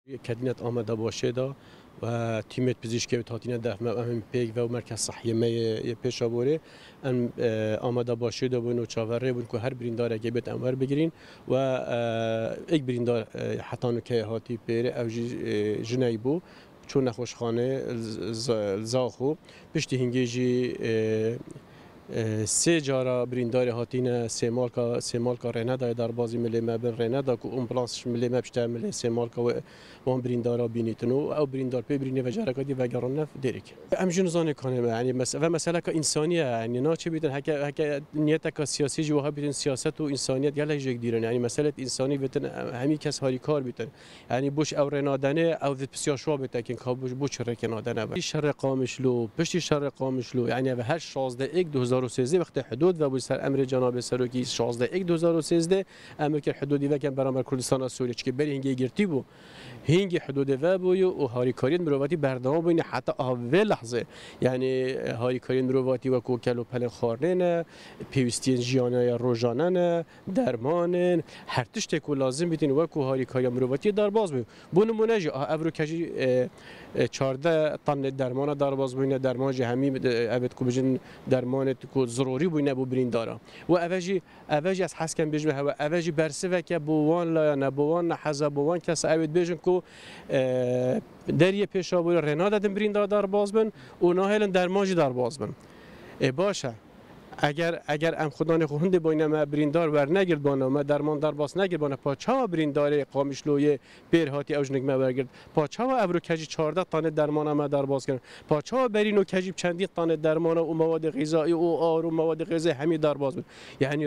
كدينة آماده باشه دا و تیمت پزشکی و تاتینه دفمه هم پیک و مرکز صحیه می پیش آوره ان آماده باشه دا بون و چاوره بون که هر بریندار اگه بیت انور بگیرین و یک بریندار حتی نکه هاتی پیره او جنای بو چون نخوشخانه زاخو پشتی هنگیجی سه جارا بریندار هاتین سه مالکا رندا در بازی ملی مبن رندا کو امپلانس ملی مبشته ملی سه مالکا و وان بریندارا بینیتنو او بریندار پی برینه و جرکاتی و گرانه دیریک ام جنزانه کنه یعنی مسئله که انسانیه یعنی نه چه بیتن هک نیت که سیاسی جوها بیتن سیاست و انسانیت گله جگ دیرن یعنی مسئله انسانی بیتن همین کس هاری کار بیتن یعنی بوش او رنادنه او بسیار شو بیتن که کابوش بوش رکنادنه شر قامشلو پشتی شر قامشلو یعنی هر 16 2013 وقت حدود و بسر امر جناب سروکی 16 2013 امر که حدودی و کم برابر کردستان سوریه که بری هنگی گرتی بو هنگی حدود و بو و هاریکاری مروتی بردام بین حتی اول لحظه یعنی هاریکاری مروتی و کوکل و پل خارنه پیوستی جیانه روزانه درمان هر تشت کو لازم بیتین و کو هاریکاری مروتی در باز بو بو نمونه ابرو کجی 14 طن درمان در باز بین درمان همی ابد کو بجن درمان کو ضروری بوینه بو بریندارا و اوجی از حس کم بجمه هوا اوجی برسه که بوان لا نه بوان حزب بوان کس اوید بجن کو دریه پیشابو رنا دادن بریندار در باز بن و ناهلن درمانجی در باز بن باشه اگر ام خدان خوند باینه ما بریندار ور نگرد بانه ما درمان در باز نگرد بانه پاچا بریندار قامشلوی پیرهاتی اوجنگ ما برگرد پاچا ابرو کجی 14 تانه درمان ما در باز کردن پاچا برینو کجی چندین تانه درمان و مواد غذایی و آر و مواد غذایی همین در باز بود یعنی